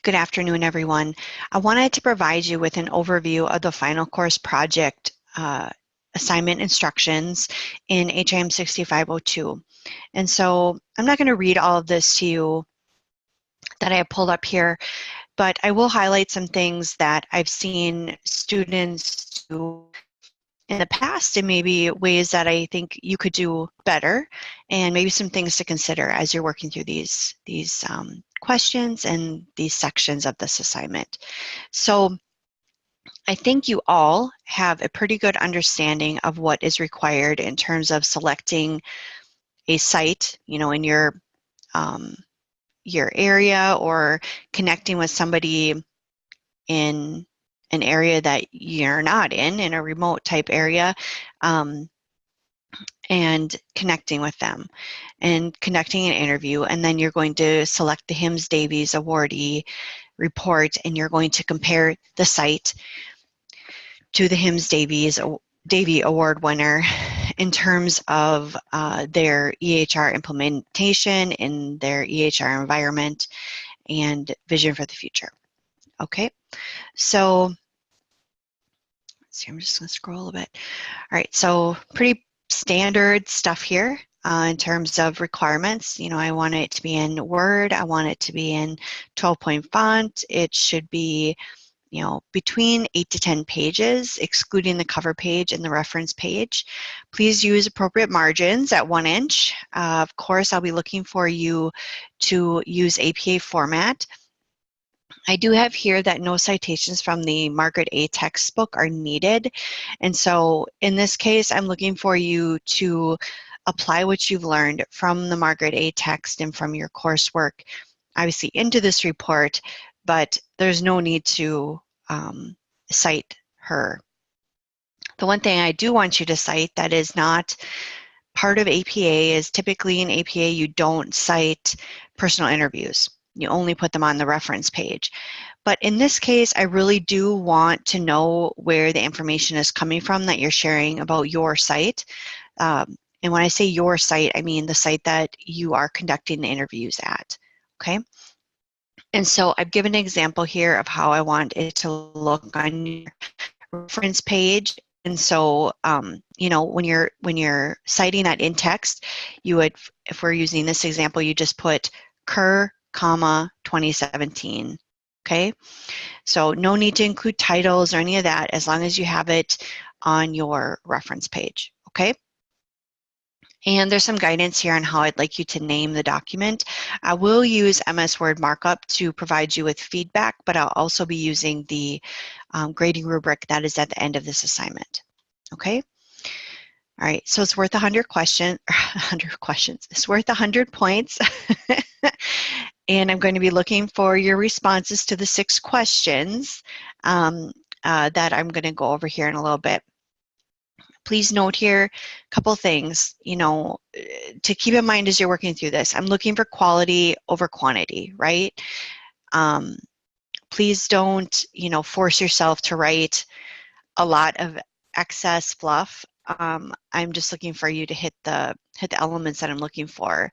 Good afternoon, everyone. I wanted to provide you with an overview of the final course project assignment instructions in HIM 6502. And so I'm not going to read all of this to you that I have pulled up here, but I will highlight some things that I've seen students do in the past and maybe ways that I think you could do better, and maybe some things to consider as you're working through these questions and these sections of this assignment. So I think you all have a pretty good understanding of what is required in terms of selecting a site, in your area, or connecting with somebody in an area that you're not in a remote type area, and connecting with them and conducting an interview. And then you're going to select the HIMSS Davies awardee report, and you're going to compare the site to the HIMSS Davie Award winner in terms of their EHR implementation in their EHR environment and vision for the future. Okay, so let's see, I'm just going to scroll a little bit. All right, so pretty standard stuff here in terms of requirements. I want it to be in Word. I want it to be in 12-point font. It should be between 8 to 10 pages, excluding the cover page and the reference page. Please use appropriate margins at 1 inch. Of course, I'll be looking for you to use APA format. I do have here that no citations from the Margaret A. textbook are needed. And so in this case, I'm looking for you to apply what you've learned from the Margaret A. text and from your coursework, obviously into this report, but there's no need to cite her. The one thing I do want you to cite that is not part of APA is typically in APA you don't cite personal interviews. You only put them on the reference page. But in this case, I really do want to know where the information is coming from that you're sharing about your site. And when I say your site, I mean the site that you are conducting the interviews at, okay? And so I've given an example here of how I want it to look on your reference page. And so, when you're citing that in text, you would, if we're using this example, you just put Kerr, 2017. Okay, so no need to include titles or any of that as long as you have it on your reference page. Okay. And there's some guidance here on how I'd like you to name the document. I will use MS Word Markup to provide you with feedback, but I'll also be using the grading rubric that is at the end of this assignment. Okay? All right, so it's worth 100 questions. It's worth 100 points. And I'm going to be looking for your responses to the 6 questions that I'm going to go over here in a little bit. Please note here a couple things, to keep in mind as you're working through this. I'm looking for quality over quantity, right? Please don't, force yourself to write a lot of excess fluff. I'm just looking for you to hit the elements that I'm looking for.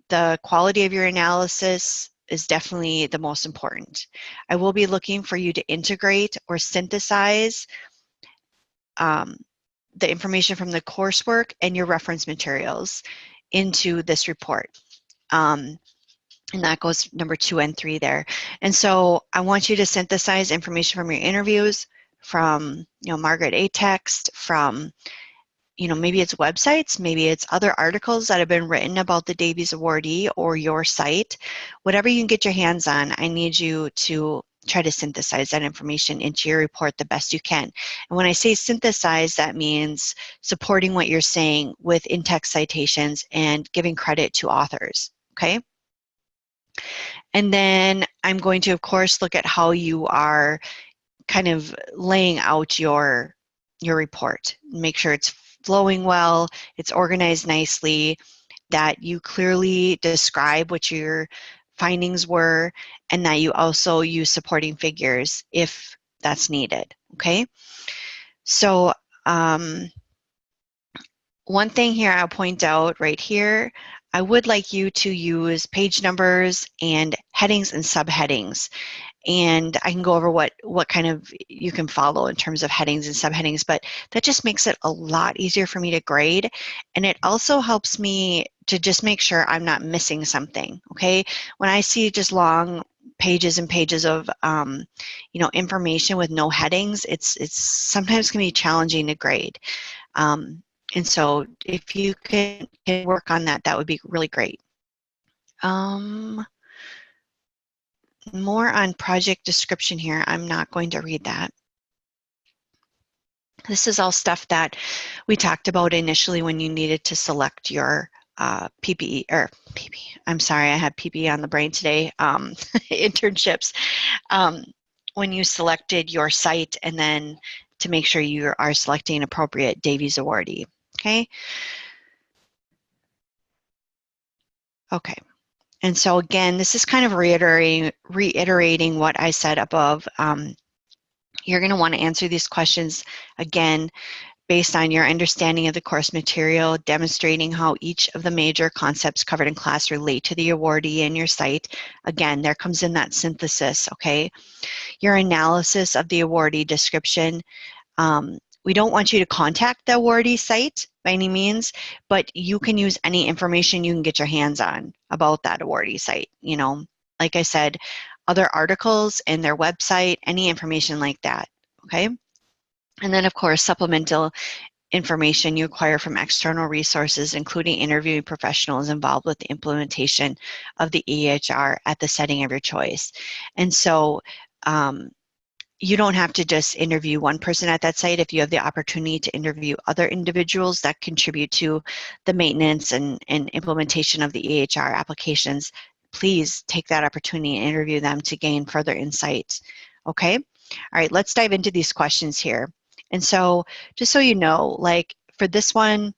The quality of your analysis is definitely the most important. I will be looking for you to integrate or synthesize the information from the coursework and your reference materials into this report. And that goes number 2 and 3 there. And so I want you to synthesize information from your interviews, from Margaret A. text, from maybe it's websites, maybe it's other articles that have been written about the Davies awardee or your site. Whatever you can get your hands on, I need you to try to synthesize that information into your report the best you can. And when I say synthesize, that means supporting what you're saying with in-text citations and giving credit to authors, okay? And then I'm going to, of course, look at how you are kind of laying out your report. Make sure it's flowing well, it's organized nicely, that you clearly describe what your findings were, and that you also use supporting figures if that's needed, okay? So one thing here I'll point out right here, I would like you to use page numbers and headings and subheadings. And I can go over what kind of you can follow in terms of headings and subheadings, but that just makes it a lot easier for me to grade. And it also helps me to just make sure I'm not missing something, okay? When I see just long pages and pages of information with no headings, it's sometimes can be challenging to grade. And so if you can work on that, that would be really great. More on project description here. I'm not going to read that. This is all stuff that we talked about initially when you needed to select your PPE, or PPE, I'm sorry, I had PPE on the brain today, internships. When you selected your site and then to make sure you are selecting an appropriate Davies awardee, okay? Okay. And so again, this is kind of reiterating what I said above. You're going to want to answer these questions again based on your understanding of the course material, demonstrating how each of the major concepts covered in class relate to the awardee in your site. Again, there comes in that synthesis, okay? Your analysis of the awardee description. We don't want you to contact the awardee site by any means, but you can use any information you can get your hands on about that awardee site. You know, like I said, other articles in their website, any information like that, okay? And then of course, supplemental information you acquire from external resources, including interviewing professionals involved with the implementation of the EHR at the setting of your choice. And so, you don't have to just interview one person at that site. If you have the opportunity to interview other individuals that contribute to the maintenance and implementation of the EHR applications, please take that opportunity and interview them to gain further insights. Okay? All right, let's dive into these questions here. And so, just so you know, like for this one,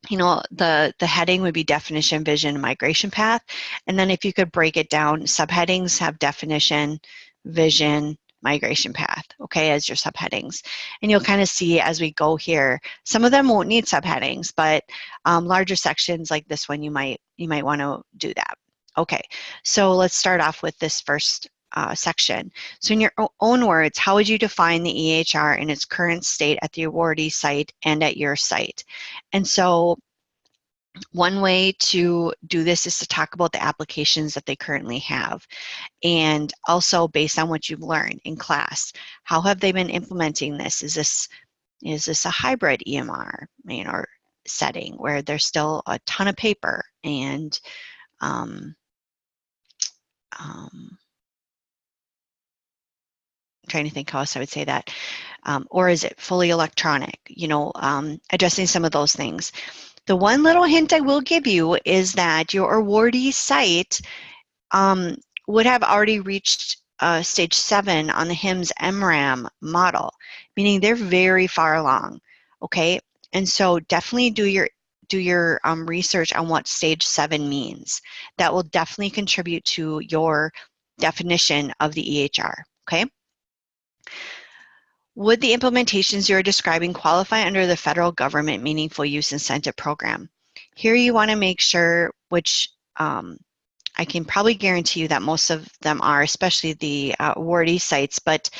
you know, the heading would be definition, vision, migration path. And then if you could break it down, subheadings have definition, vision, migration path, okay, as your subheadings. And you'll kind of see as we go here, some of them won't need subheadings, but larger sections like this one, you might want to do that. Okay, so let's start off with this first section. So in your own words, how would you define the EHR in its current state at the awardee site and at your site? And so one way to do this is to talk about the applications that they currently have, and also based on what you've learned in class. How have they been implementing this? Is this a hybrid EMR, you know, setting where there's still a ton of paper and I'm trying to think how else I would say that. Or is it fully electronic? You know, addressing some of those things. The one little hint I will give you is that your awardee site would have already reached stage 7 on the HIMSS MRAM model, meaning they're very far along, okay? And so definitely do your research on what stage 7 means. That will definitely contribute to your definition of the EHR, okay? Would the implementations you're describing qualify under the federal government meaningful use incentive program? Here you want to make sure, which I can probably guarantee you that most of them are, especially the awardee sites, but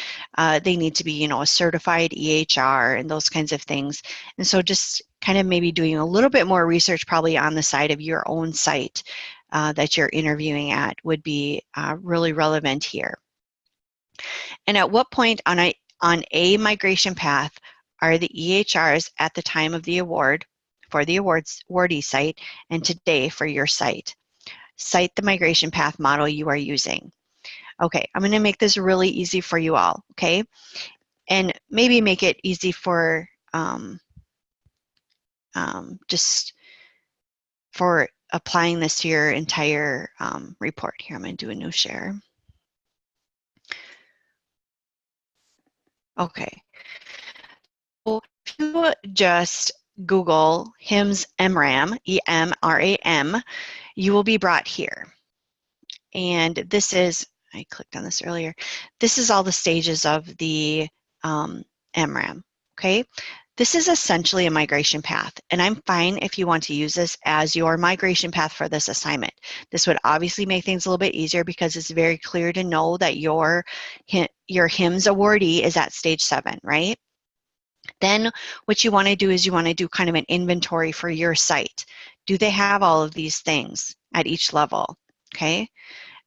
they need to be, you know, a certified EHR and those kinds of things. And so just kind of maybe doing a little bit more research probably on the side of your own site that you're interviewing at would be really relevant here. And at what point on a migration path are the EHRs at the time of the award for the awardee site and today for your site? Cite the migration path model you are using. Okay, I'm going to make this really easy for you all, okay? And maybe make it easy for just for applying this to your entire report. Here, I'm going to do a new share. Okay. So if you just Google HIMSS MRAM, E-M-R-A-M, you will be brought here. And this is, I clicked on this earlier, this is all the stages of the MRAM, okay? This is essentially a migration path, and I'm fine if you want to use this as your migration path for this assignment. This would obviously make things a little bit easier because it's very clear to know that your HIMSS awardee is at stage 7, right? Then what you want to do is you want to do kind of an inventory for your site. Do they have all of these things at each level? Okay,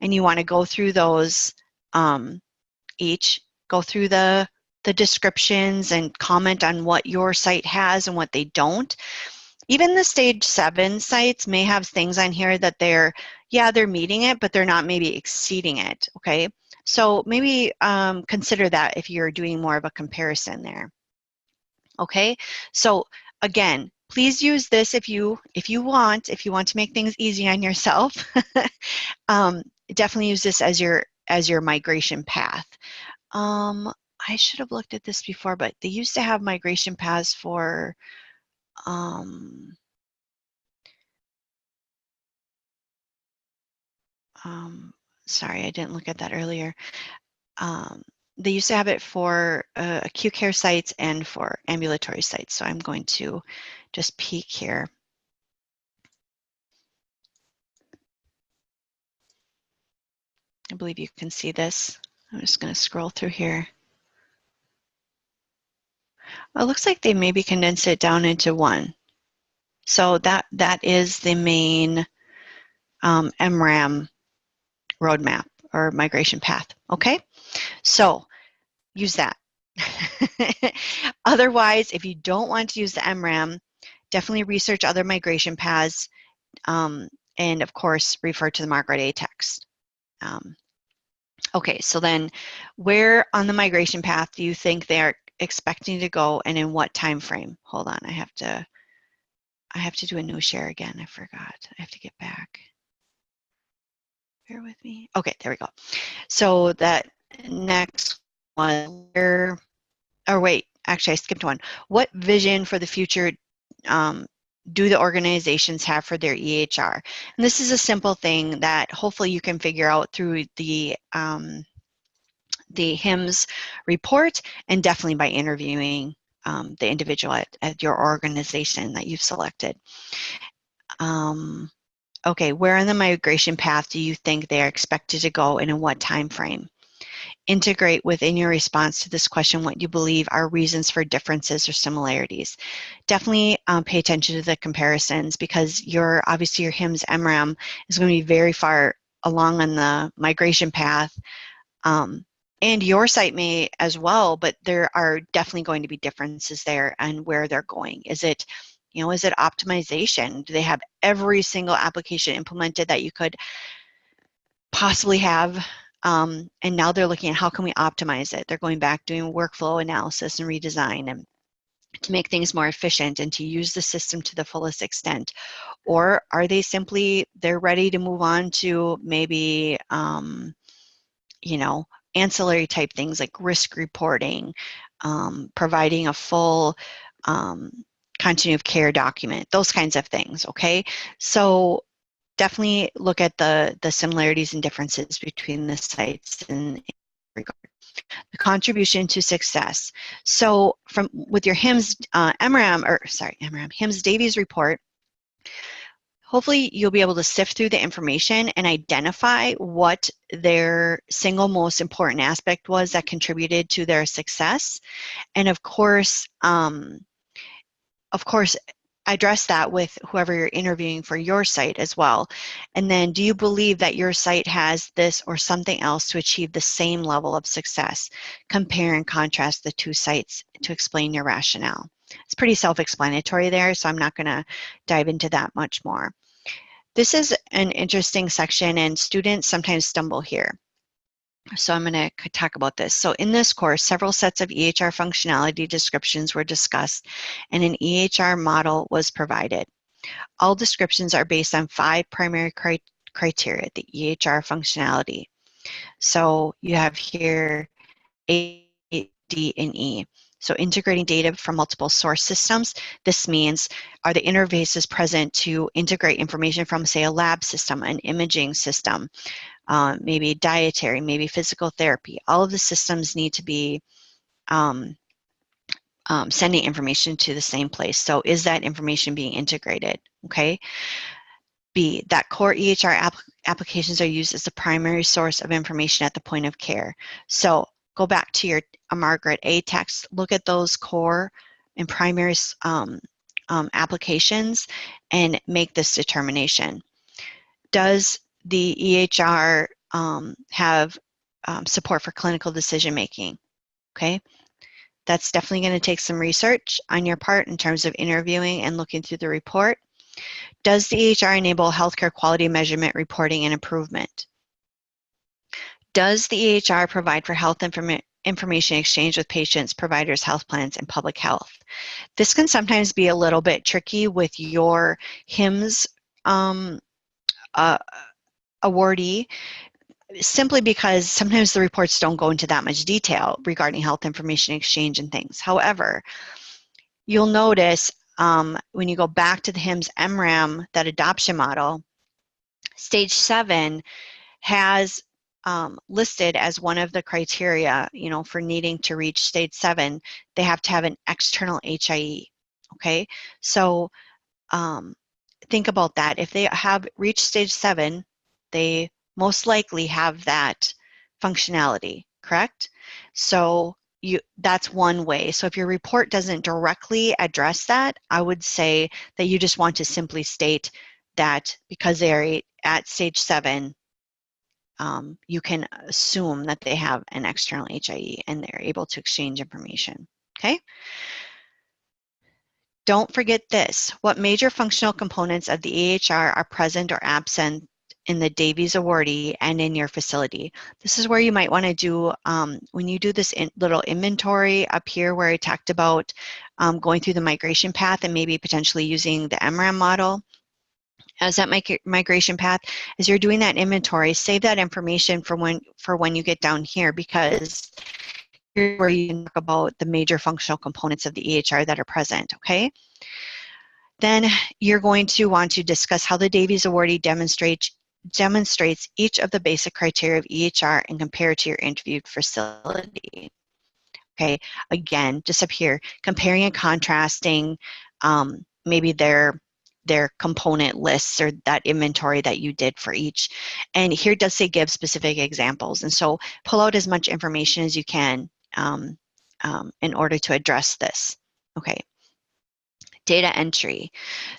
and you want to go through those go through the descriptions and comment on what your site has and what they don't. Even the stage 7 sites may have things on here that they're meeting it, but they're not maybe exceeding it, okay? So maybe consider that if you're doing more of a comparison there, okay? So again, please use this if you want to make things easy on yourself. Definitely use this as your migration path. I should have looked at this before, but they used to have migration paths for, sorry, I didn't look at that earlier. They used to have it for acute care sites and for ambulatory sites. So I'm going to just peek here. I believe you can see this. I'm just going to scroll through here. Well, it looks like they maybe condensed it down into one. So that is the main MRAM roadmap or migration path, okay? So use that. Otherwise, if you don't want to use the MRAM, definitely research other migration paths, and of course, refer to the Margaret A text. Okay, so then where on the migration path do you think they're expecting to go and in what time frame? Hold on, I have to do a new share again. I forgot. I have to get back. Bear with me. Okay, there we go. So that next one, or wait, actually I skipped one. What vision for the future do the organizations have for their EHR? And this is a simple thing that hopefully you can figure out through the HIMSS report and definitely by interviewing the individual at your organization that you've selected. Okay, where in the migration path do you think they are expected to go and in what time frame? Integrate within your response to this question what you believe are reasons for differences or similarities. Definitely pay attention to the comparisons because obviously your HIMSS MRAM is going to be very far along on the migration path, and your site may as well, but there are definitely going to be differences there and where they're going. Is it optimization? Do they have every single application implemented that you could possibly have? And now they're looking at how can we optimize it. They're going back doing workflow analysis and redesign and to make things more efficient and to use the system to the fullest extent. Or are they simply, they're ready to move on to maybe, ancillary type things like risk reporting, providing a full continuity of care document, those kinds of things, okay? So definitely look at the similarities and differences between the sites in regard. The contribution to success. So with your HIMSS HIMSS Davies report, hopefully you'll be able to sift through the information and identify what their single most important aspect was that contributed to their success. And of course, address that with whoever you're interviewing for your site as well. And then, do you believe that your site has this or something else to achieve the same level of success? Compare and contrast the two sites to explain your rationale. It's pretty self-explanatory there, so I'm not going to dive into that much more. This is an interesting section, and students sometimes stumble here. So I'm going to talk about this. So in this course, several sets of EHR functionality descriptions were discussed and an EHR model was provided. All descriptions are based on 5 primary criteria, the EHR functionality. So you have here A, D, and E. So integrating data from multiple source systems, this means are the interfaces present to integrate information from, say, a lab system, an imaging system, maybe dietary, maybe physical therapy. All of the systems need to be sending information to the same place. So is that information being integrated? Okay. B, that core EHR applications are used as the primary source of information at the point of care. So go back to your Margaret A text, look at those core and primary applications and make this determination. Does the EHR have support for clinical decision making? Okay. That's definitely going to take some research on your part in terms of interviewing and looking through the report. Does the EHR enable healthcare quality measurement, reporting, and improvement? Does the EHR provide for health information exchange with patients, providers, health plans, and public health? This can sometimes be a little bit tricky with your HIMSS awardee, simply because sometimes the reports don't go into that much detail regarding health information exchange and things. However, you'll notice when you go back to the HIMSS MRAM, that adoption model, stage 7 has listed as one of the criteria, for needing to reach stage 7, they have to have an external HIE. Okay, so think about that. If they have reached stage 7, they most likely have that functionality, correct? So that's one way. So if your report doesn't directly address that, I would say that you just want to simply state that because they're at stage 7, you can assume that they have an external HIE and they're able to exchange information, okay? Don't forget this. What major functional components of the EHR are present or absent in the Davies awardee and in your facility? This is where you might want to do, when you do this little inventory up here where I talked about going through the migration path and maybe potentially using the MRAM model as that migration path, as you're doing that inventory, save that information for when you get down here, because here's where you can talk about the major functional components of the EHR that are present, okay? Then you're going to want to discuss how the Davies awardee demonstrates each of the basic criteria of EHR and compare it to your interviewed facility. Okay, again, just up here, comparing and contrasting maybe their component lists or that inventory that you did for each. And here it does say give specific examples. And so pull out as much information as you can in order to address this. Okay. Data entry.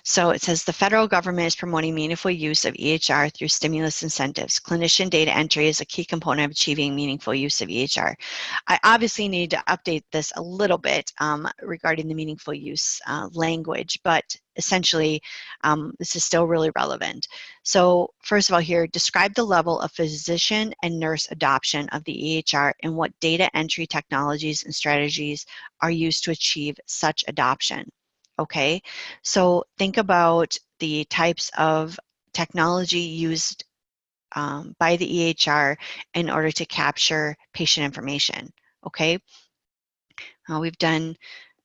So it says the federal government is promoting meaningful use of EHR through stimulus incentives. Clinician data entry is a key component of achieving meaningful use of EHR. I obviously need to update this a little bit regarding the meaningful use language, but essentially this is still really relevant. So first of all here, describe the level of physician and nurse adoption of the EHR and what data entry technologies and strategies are used to achieve such adoption. Okay, so think about the types of technology used by the EHR in order to capture patient information. Okay, we've done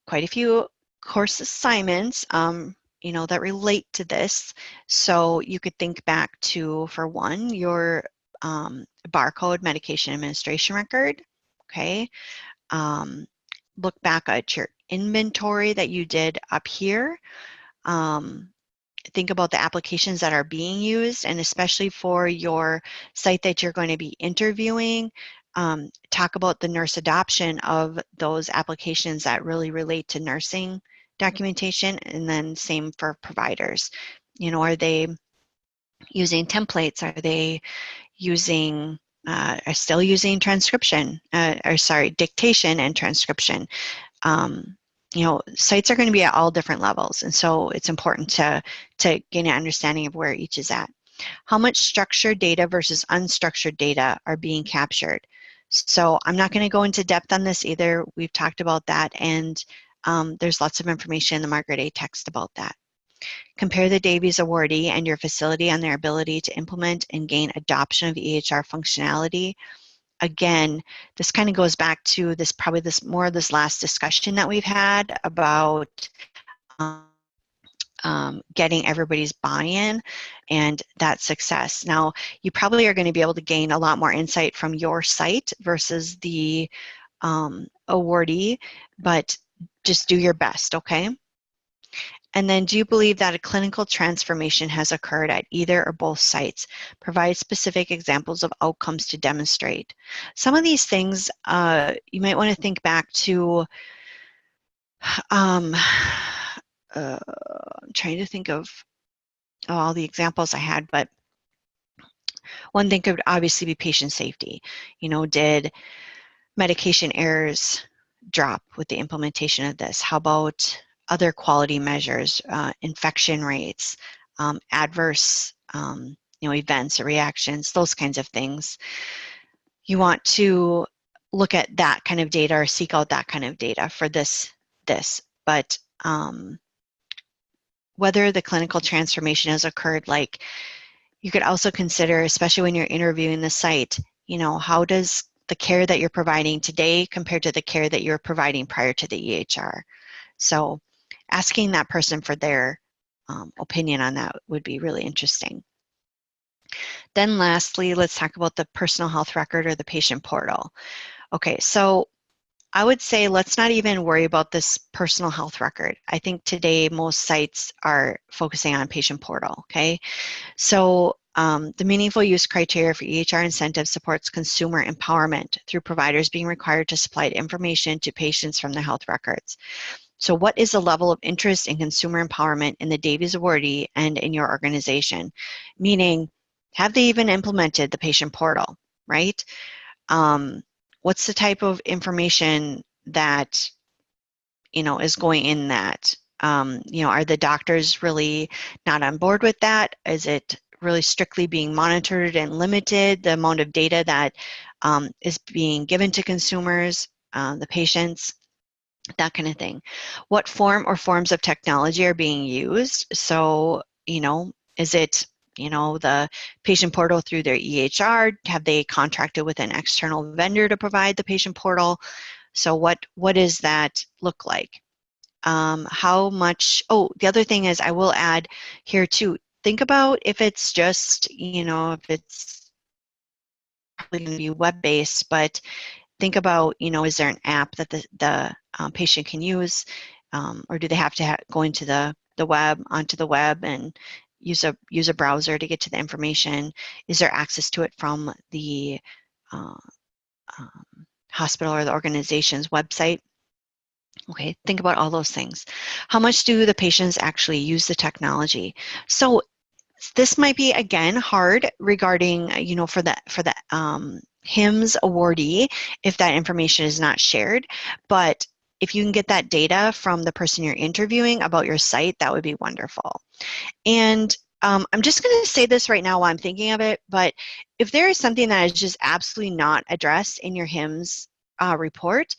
quite a few course assignments that relate to this. So you could think back to, for one, your barcode medication administration record. Okay, look back at your inventory that you did up here. Think about the applications that are being used, and especially for your site that you're going to be interviewing, talk about the nurse adoption of those applications that really relate to nursing documentation, and then same for providers. Are they using templates? Are they using are still using transcription, dictation and transcription? Sites are going to be at all different levels, and so it's important to gain an understanding of where each is at. How much structured data versus unstructured data are being captured? So I'm not going to go into depth on this either. We've talked about that, and there's lots of information in the Margaret A text about that. Compare the Davies awardee and your facility on their ability to implement and gain adoption of EHR functionality. Again, this kind of goes back to this last discussion that we've had about getting everybody's buy-in and that success. Now, you probably are going to be able to gain a lot more insight from your site versus the awardee, but just do your best, okay? And then, do you believe that a clinical transformation has occurred at either or both sites? Provide specific examples of outcomes to demonstrate. Some of these things you might want to think back to. I'm trying to think of all the examples I had, but one thing could obviously be patient safety. You know, did medication errors drop with the implementation of this? How about other quality measures, infection rates, adverse events or reactions, those kinds of things? You want to look at that kind of data or seek out that kind of data for this. But whether the clinical transformation has occurred, like, you could also consider, especially when you're interviewing the site, you know, how does the care that you're providing today compared to the care that you're providing prior to the EHR? So asking that person for their opinion on that would be really interesting. Then lastly, let's talk about the personal health record or the patient portal. Okay, so I would say let's not even worry about this personal health record. I think today most sites are focusing on patient portal, okay? So the meaningful use criteria for EHR incentive supports consumer empowerment through providers being required to supply information to patients from their health records. So what is the level of interest in consumer empowerment in the Davies awardee and in your organization? Meaning, have they even implemented the patient portal, right? What's the type of information that, you know, is going in that? You know, are the doctors really not on board with that? Is it really strictly being monitored and limited, the amount of data that is being given to consumers, the patients, that kind of thing? What form or forms of technology are being used? So, you know, is it, you know, the patient portal through their EHR? Have they contracted with an external vendor to provide the patient portal? So what does that look like? How much, oh, the other thing is I will add here too, think about if it's just, you know, if it's probably going to be web-based, but think about, you know, is there an app that the patient can use, or do they have to go into the web, onto the web and use a browser to get to the information? Is there access to it from the hospital or the organization's website? Okay, think about all those things. How much do the patients actually use the technology? So this might be, again, hard regarding, you know, for the HIMSS awardee if that information is not shared, but if you can get that data from the person you're interviewing about your site, that would be wonderful. And I'm just going to say this right now while I'm thinking of it, but if there is something that is just absolutely not addressed in your HIMSS report,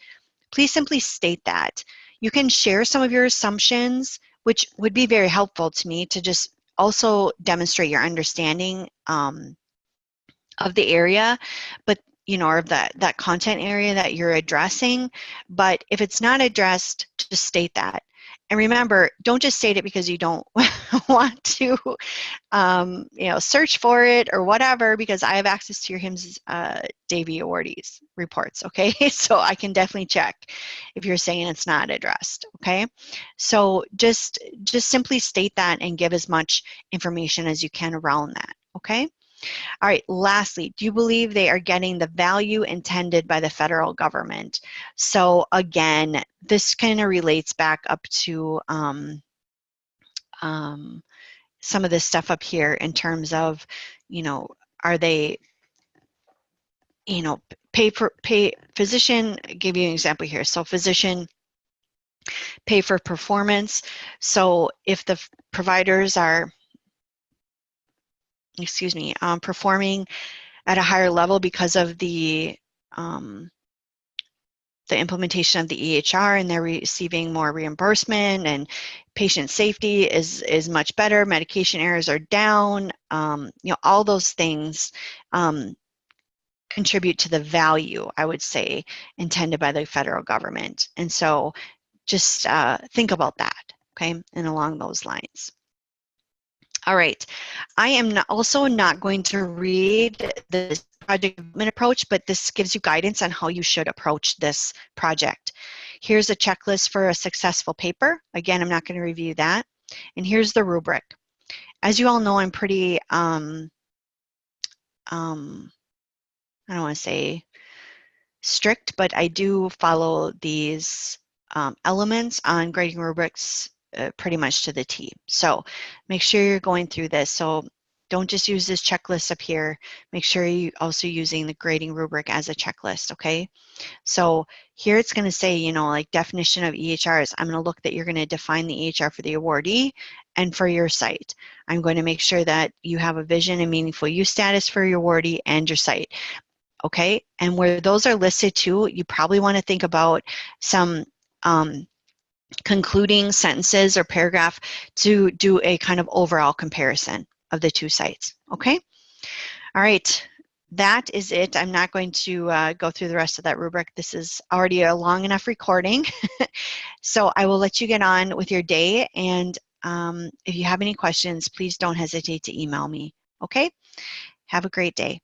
please simply state that. You can share some of your assumptions, which would be very helpful to me to just also demonstrate your understanding of the area, but, you know, or of that content area that you're addressing. But if it's not addressed, just state that. And remember, don't just state it because you don't want to, you know, search for it or whatever, because I have access to your HIMSS Davie awardees reports, okay? So I can definitely check if you're saying it's not addressed, okay? So just simply state that and give as much information as you can around that, okay? All right, lastly, do you believe they are getting the value intended by the federal government? So again, this kind of relates back up to some of this stuff up here in terms of, you know, are they, you know, physician, give you an example here. So physician pay for performance. So if the providers are, excuse me, performing at a higher level because of the implementation of the EHR, and they're receiving more reimbursement, and patient safety is much better, medication errors are down, you know, all those things contribute to the value, I would say, intended by the federal government. And so just think about that, okay, and along those lines. All right, I am also not going to read this project development approach, but this gives you guidance on how you should approach this project. Here's a checklist for a successful paper. Again, I'm not going to review that. And here's the rubric. As you all know, I'm pretty, I don't want to say strict, but I do follow these elements on grading rubrics pretty much to the T. So make sure you're going through this. So don't just use this checklist up here. Make sure you're also using the grading rubric as a checklist, okay? So here it's going to say, you know, like definition of EHRs. I'm going to look that you're going to define the EHR for the awardee and for your site. I'm going to make sure that you have a vision and meaningful use status for your awardee and your site. Okay, and where those are listed too, you probably want to think about some concluding sentences or paragraph to do a kind of overall comparison of the two sites. Okay, all right, that is it. I'm not going to go through the rest of that rubric. This is already a long enough recording. So I will let you get on with your day, and if you have any questions, please don't hesitate to email me. Okay, have a great day.